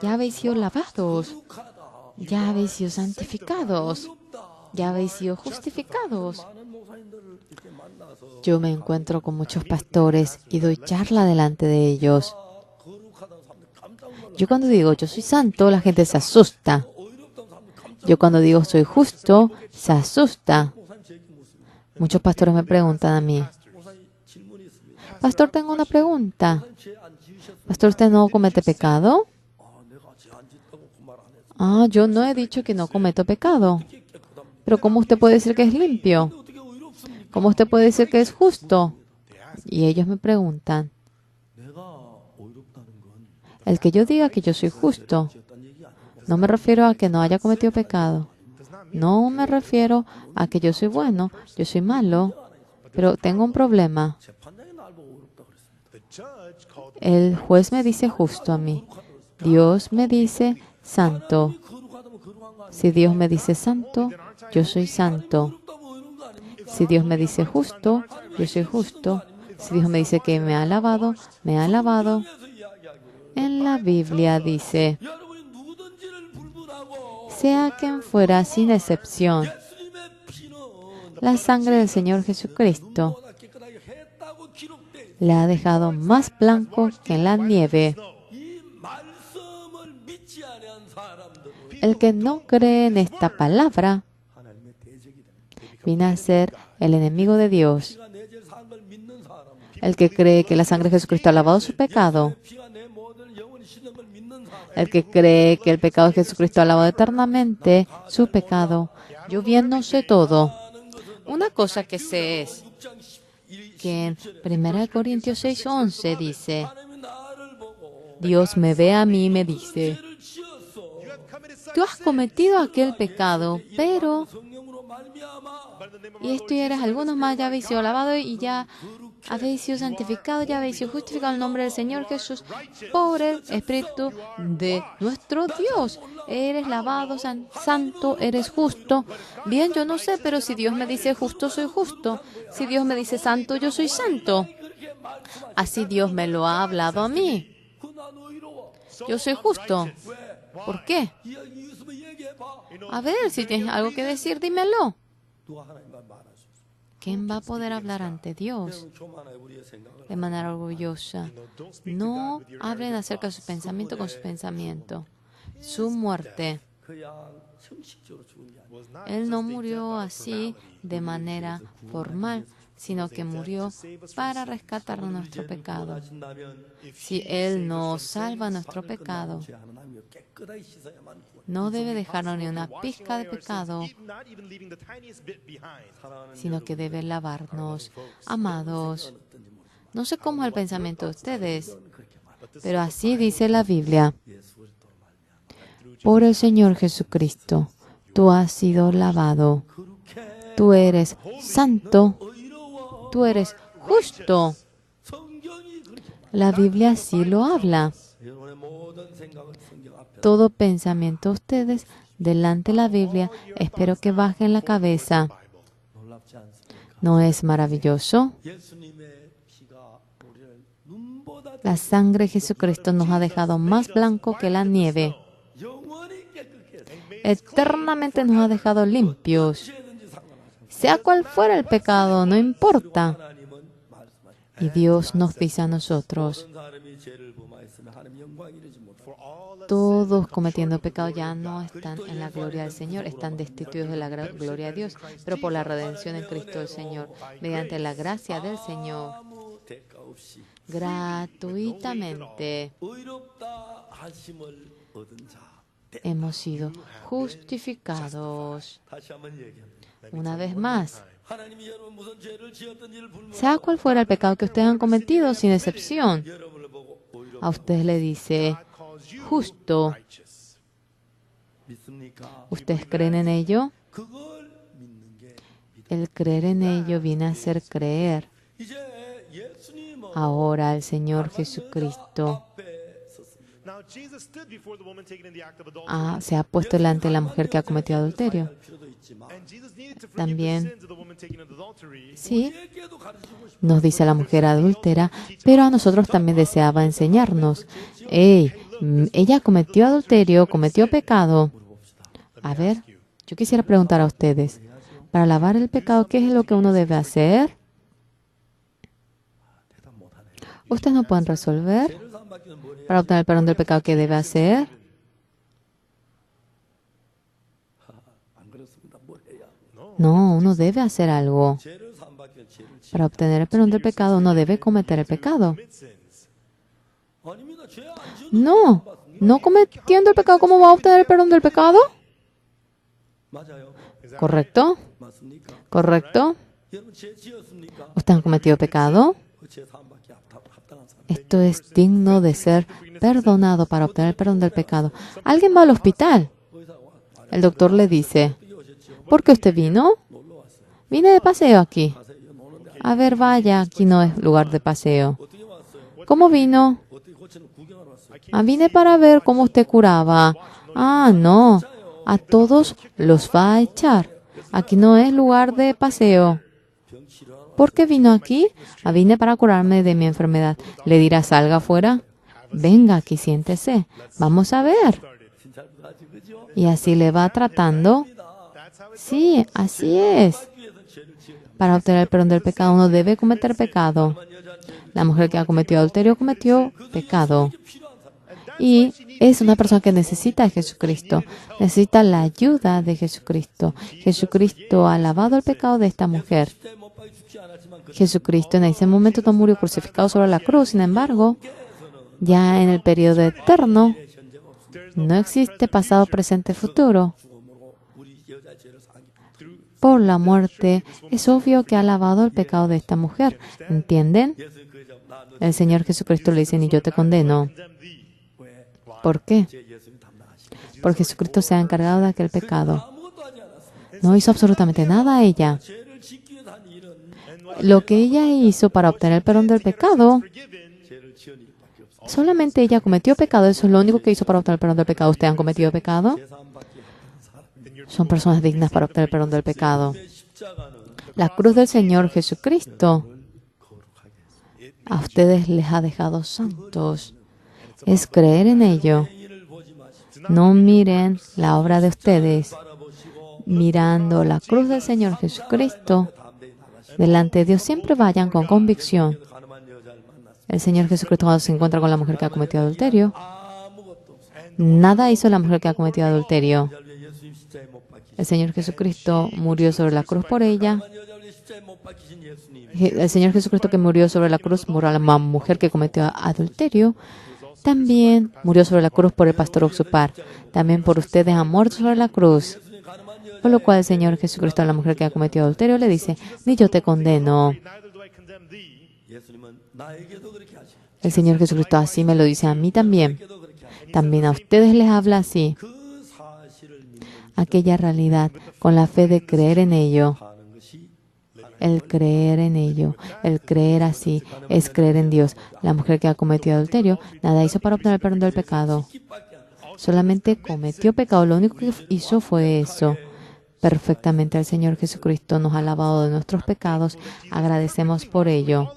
Ya habéis sido lavados, 거룩하다. ya habéis sido santificados, 어렵다. ya habéis sido justificados. 많은 목사님들을 이렇게 만나서 Yo me encuentro con muchos pastores y doy charla delante de ellos. 거룩하다는 사람들 깜짝 놀라. Yo cuando digo yo soy santo, la gente se asusta. 어렵다는 사람들 깜짝 Yo cuando digo soy justo, se asusta. 목사님 제게 묻습니다. Muchos pastores me preguntan a mí, 목사님 질문이 있습니다. Pastor, tengo una pregunta. 목사님 죄안 지으셨어요? Pastor, ¿usted no comete pecado? 내가 죄안 짓다고 그 말 안 했어. Ah, yo no he dicho que no cometo pecado. 이게 깨끗합니다. Pero ¿cómo usted puede decir que es limpio? 어떻게 의롭습니까? ¿Cómo usted puede decir que es justo? Y ellos me preguntan, 내가 의롭다는 건 el que yo diga que yo soy justo, 지었다는 얘기 아니고 no me refiero a que no haya cometido pecado. No me refiero a que yo soy bueno, yo soy malo, pero tengo un problema. 재판장이 날 보고 의롭다 그랬습니다. The judge called El juez me dice justo a mí. Dios me dice santo. 거룩하다면 거룩한 거 아니에요? Si Dios me dice santo, yo soy santo. 의롭다면 의로운 거 Si Dios me dice justo, yo soy justo. Si Dios me dice que me ha alabado, me ha alabado. 성경에서 이야기하기를 En la Biblia dice, 여러분이 누구든지를 불문하고 sea quien fuera sin excepción, 예수님의 피는 la sangre del Señor Jesucristo 눈보다 깨끗하게 했다고 기록돼 있어요. le ha dejado más blanco que la nieve. 이 말씀을 믿지 않은 사람들은 El que no cree en esta palabra 하나님의 대적이 됩니다. viene a ser el enemigo de Dios. 피가 내 죄 사한 걸 믿는 사람은 El que cree que la sangre de Jesucristo ha lavado su pecado. 피가 내 모든 영혼이 씻는 걸 믿는 사람 El que cree que el pecado de Jesucristo ha lavado eternamente su pecado. Yo bien no sé todo. Una cosa que sé es 6장 11 que en 1 Corintios 6:11 dice, 하나님이 나를 보고 Dios me ve a mí y me dice, 죄를 지었어. tú has cometido aquel pecado, pero, 성령으로 말미암아 y esto ya eres algunos más, ya habéis sido lavados y ya habéis sido santificados, ya habéis sido justificados en el nombre del Señor Jesús por el Espíritu de nuestro Dios. Eres lavado, santo, eres justo. Bien, yo no sé, pero si Dios me dice justo, soy justo. Si Dios me dice santo, yo soy santo. 그렇게 말씀하시. Así Dios me lo ha hablado a mí. 그난 의로워. Yo soy justo. 왜? ¿Por qué? 이 있으면 얘기해 봐. A ver, si tienes algo que decir, dímelo. 누가 하나님과 말할 수 있어? ¿Quién va a poder hablar ante Dios 교만해 우리의 생각을. de manera orgullosa? No hablen acerca de su pensamiento con su pensamiento. Su muerte. 그냥 형식적으로 죽은 게 아니야. Él no murió así de manera formal, sino que murió para rescatarnos nuestro pecado. 하신다면 Si Él nos salva nuestro pecado, 죄 하나님이 깨끗하게 씻어야만 구원. no debe dejarnos ni una pizca de pecado, sino que debe lavarnos. Amados, no sé cómo es el pensamiento de ustedes, pero así dice la Biblia. Por el Señor Jesucristo, tú has sido lavado. Tú eres santo. 의로워. Tú eres justo. 성경이 그렇게 말해. La Biblia así lo habla. 여러분의 모든 생각은 성경 앞에 Todo pensamiento de ustedes delante de la Biblia, espero que bajen la cabeza. 놀랍지 않습니까? ¿No es maravilloso? 예수님의 피가 우리를 눈보다 La sangre de Jesucristo nos ha dejado más blanco que la nieve. 영원히 깨끗게 해서 Eternamente nos ha dejado limpios. 죄든지 상관없어요. Sea cual fuera el pecado, no importa. 하나님은 말씀하시죠. Y Dios nos dice a nosotros, 모든 사람이 죄를 범하였으면 하나님 영광 이르지 못하고 todos cometiendo pecado ya no están en la gloria del Señor, están destituidos de la gloria de Dios, pero por la redención en Cristo el Señor, mediante la gracia del Señor, 아무 대가 없이 gratuitamente 의롭다 하심을 얻은 자. hemos sido justificados. 다시 한번 얘기합니다. Una vez más, 하나님이 여러분 무슨 죄를 지었든지를 불문하고 sea cual fuera el pecado que ustedes han cometido, sin excepción, 여러분을 보고 의롭다 a ustedes le dice, justo. 믿습니까? ¿Ustedes creen en ello? 그걸 믿는 게 El creer en ello viene a ser creer. 이제 예수님은 Ahora el Señor Jesucristo 앞에 섰습니다. se ha puesto delante de la mujer que ha cometido adulterio. 할 필요도 있지만 También, sí, 우리에게도 가르치고 싶은 nos dice la mujer adúltera, pero a nosotros también deseaba enseñarnos. Hey, ella cometió adulterio, cometió pecado. A ver, yo quisiera preguntar a ustedes, para lavar el pecado, ¿qué es lo que uno debe hacer? 대답 못하네. Ustedes no pueden resolver. 죄를 사함받기는 뭘 해야 Para obtener el perdón del pecado, ¿qué debe hacer? 안 그렇습니다. 뭘 해야 No, uno debe hacer algo. 죄를 사함받기는 죄를 지 Para obtener el perdón del pecado, uno debe cometer el pecado. 아닙니다. 죄안 지은 No, no cometiendo el pecado, ¿cómo va a obtener el perdón del pecado? 맞아요. ¿Correcto? 맞습니까? ¿Correcto? 여러분 죄 지었습니까? ¿Ustedes han cometido pecado? 그 죄 사함받기 합당한 사람. Esto es digno de ser perdonado para obtener el perdón del pecado. Alguien va al hospital. 의사가 와 El doctor le dice, 어떻게 오셨죠? ¿por qué usted vino? 놀러 왔어요. Vine de paseo aquí. 가세요. 노는데 A ver, vaya, aquí no es lugar de paseo. 어떻게 왔어요? ¿Cómo vino? 어떻게 고치는 구경하러 왔어요? Ah, vine para ver cómo usted curaba. Ah, no. A todos los va a echar. Aquí no es lugar de paseo. ¿Por qué vino aquí? Vine para curarme de mi enfermedad. Le dirá, salga afuera. Venga aquí, siéntese. Vamos a ver. 진찰부까지 그죠? Y así le va tratando. Sí, así es. Para obtener el perdón del pecado, uno debe cometer pecado. La mujer que ha cometido adulterio cometió pecado. Y es una persona que necesita a Jesucristo. Necesita la ayuda de Jesucristo. Jesucristo ha lavado el pecado de esta mujer. 때 못 박혀 죽지 않았지만 그 Jesucristo en ese momento no murió crucificado sobre la cruz. Sin embargo, ya en el periodo eterno, no existe pasado, presente, futuro. 죽음으로 우리 여자 죄를 상기. Por la muerte, es obvio que ha lavado el pecado de esta mujer. ¿Entienden? 예수 그저 나는 El Señor Jesucristo le dice, ni yo te condeno. 왜 ¿Por qué? 제 예수님 담당하시고 Porque Jesucristo se ha encargado de aquel pecado. 아무것도 하지 않았어요. No hizo absolutamente nada a ella. 죄를 짓기 위해 한 일은 Lo que ella hizo para obtener el perdón del pecado, 죄를 지은 일밖에 없어요. solamente ella cometió pecado. Eso es lo único que hizo para obtener el perdón del pecado. ¿Ustedes han cometido pecado? 제사함 받기 합당한 사람. Son personas dignas para obtener el perdón del pecado. 내 십자가는 La cruz del Señor Jesucristo 거룩하게 했어요. a ustedes les ha dejado santos. Es creer en ello. 일을 보지 마십시오. No miren la obra de ustedes. 바라보시고 Mirando la cruz del Señor Jesucristo, 담대히 나가시고 delante de Dios siempre vayan con convicción. 가늠한 여자를 만났어요. El Señor Jesucristo cuando se encuentra con la mujer que ha cometido adulterio, 아무것도 없어요. nada hizo la mujer que ha cometido adulterio. 여자를 위해 예수님 십자가에 못 박히신 El Señor Jesucristo murió sobre la cruz por ella. 가늠한 여자를 위해 십자가에 못 박히신 예수님. El Señor Jesucristo que murió sobre la cruz, murió a la mujer que cometió adulterio, también murió sobre la cruz por el pastor Oxupar. También por ustedes ha muerto sobre la cruz. 예수님 가늠한 여자 Por lo cual el Señor Jesucristo a la mujer que ha cometido adulterio le dice, ni yo te condeno. 예수님은 나에게도 그렇게 하시고 El Señor Jesucristo así me lo dice a mí también. 나에게도 그렇게 하시고 También a ustedes les habla así. 그 사실을 믿는 Aquella realidad, con la fe de creer en ello. 하는 것이 El creer en ello, el creer así, es creer en Dios. La mujer que ha cometido adulterio, nada hizo para obtener el perdón del pecado. 뜻밖에 안 했어요. Solamente cometió pecado. Lo único que hizo fue eso. Perfectamente el Señor Jesucristo nos ha lavado de nuestros pecados. Agradecemos por ello.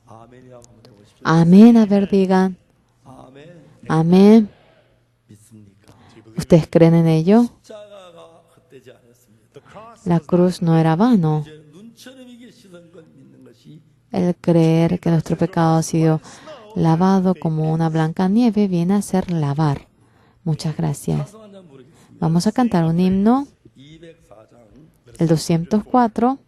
아멘이라고 한번 해보십시오. Amén. A ver, digan. 아멘. Amén. 믿습니까? ¿Ustedes creen en ello? 십자가가 헛되지 않았습니다. La cruz no era vano. 이제 눈처럼 이게 씻은 걸 믿는 것이 El creer que nuestro pecado ha sido lavado como una blanca nieve viene a ser lavar. Muchas gracias. 한잔 부르겠습니다. Vamos a cantar un himno, 204장 el 204.